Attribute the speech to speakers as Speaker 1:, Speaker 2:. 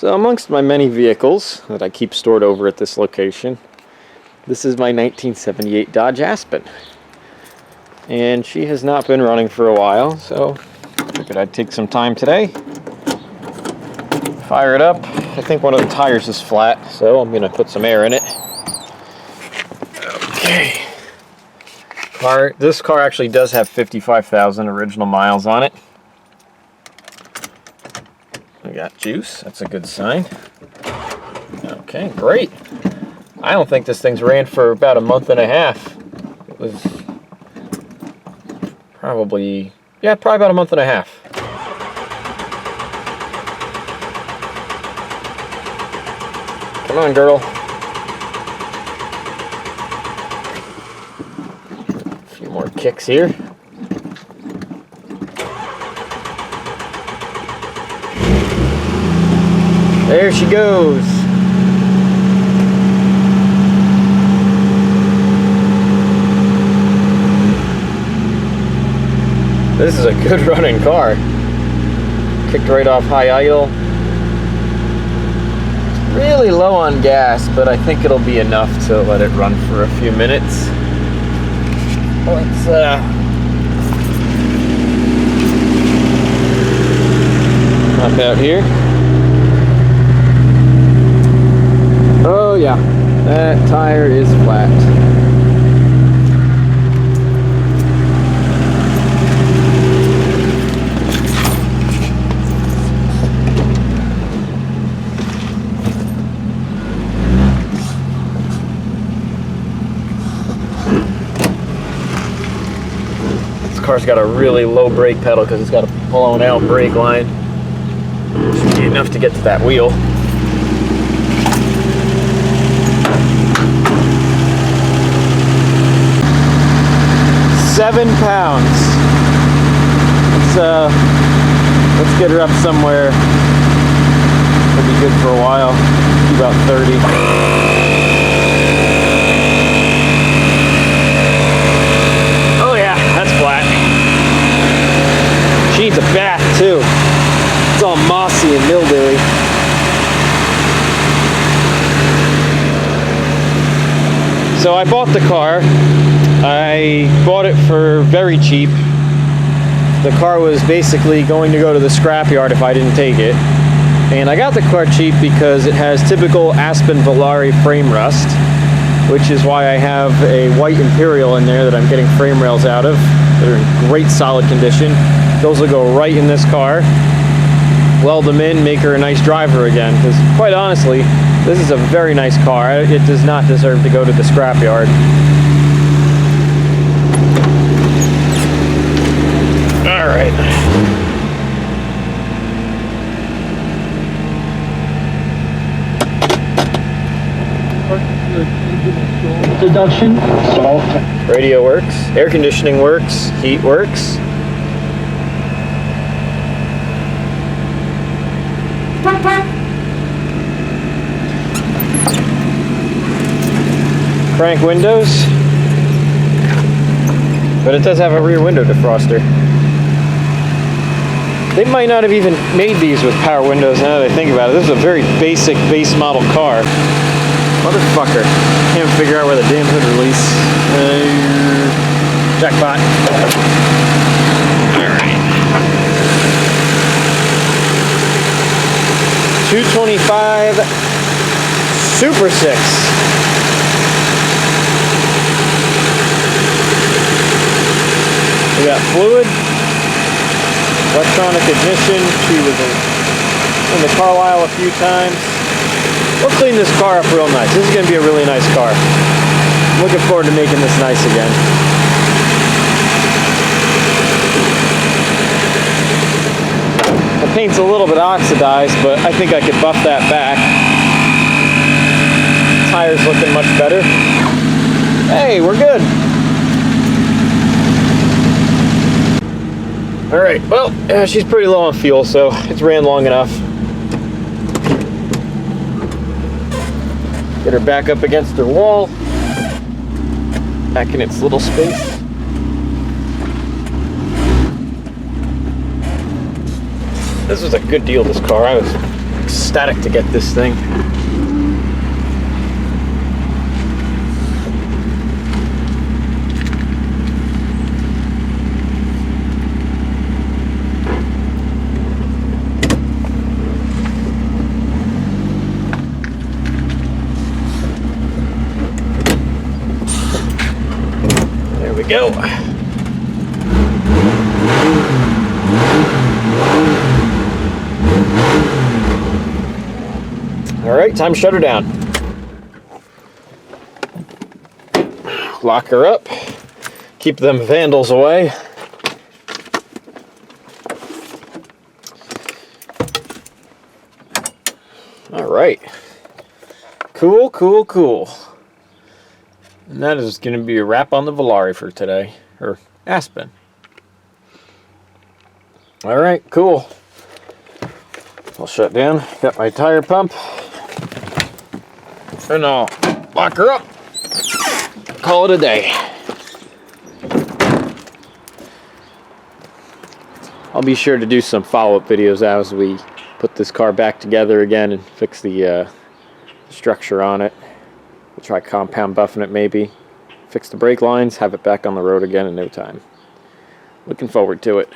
Speaker 1: So amongst my many vehicles that I keep stored over at this location, this is my 1978 Dodge Aspen. And she has not been running for a while, so I figured I'd take some time today, fire it up. I think one of the tires is flat, so I'm going to put some air in it. Okay. This car actually does have 55,000 original miles on it. We got juice, that's a good sign. Okay, great. I don't think this thing's ran for about a month and a half. It was probably about a month and a half. Come on, girl. A few more kicks here. There she goes. This is a good running car. Kicked right off high idle. Really low on gas, but I think it'll be enough to let it run for a few minutes. Let's hop out here. Oh yeah, that tire is flat. This car's got a really low brake pedal because it's got a blown out brake line. Should be enough to get to that wheel. £7. Let's get her up somewhere. It'll be good for a while. About 30. Oh yeah, that's flat. She needs a bath too. It's all mossy and mildewy. So I bought the car. I bought it for very cheap. The car was basically going to go to the scrapyard if I didn't take it. And I got the car cheap because it has typical Aspen Volare frame rust, which is why I have a white Imperial in there that I'm getting frame rails out of. They're in great solid condition. Those will go right in this car. Weld them in, make her a nice driver again. Because quite honestly, this is a very nice car. It does not deserve to go to the scrapyard. All right.
Speaker 2: Deduction. Salt.
Speaker 1: Radio works. Air conditioning works. Heat works. Crank windows. But it does have a rear window defroster. They might not have even made these with power windows now that I think about it. This is a very basic base model car. Motherfucker. Can't figure out where the damn hood release. Jackpot. Alright. 225 Super 6. We got fluid. Electronic ignition. She was in the Carlisle a few times. We'll clean this car up real nice. This is going to be a really nice car. I'm looking forward to making this nice again. The paint's a little bit oxidized, but I think I could buff that back. Tire's looking much better. Hey, we're good. Alright, well, she's pretty low on fuel, so it's ran long enough. Get her back up against her wall. Back in its little space. This was a good deal, this car. I was ecstatic to get this thing. There we go. All right, time to shut her down. Lock her up. Keep them vandals away. All right. Cool, cool, cool. And that is going to be a wrap on the Volare for today, or Aspen. All right, cool. I'll shut down. Got my tire pump. And I'll lock her up. Call it a day. I'll be sure to do some follow-up videos as we put this car back together again and fix the structure on it. We'll try compound buffing it maybe. Fix the brake lines, have it back on the road again in no time. Looking forward to it.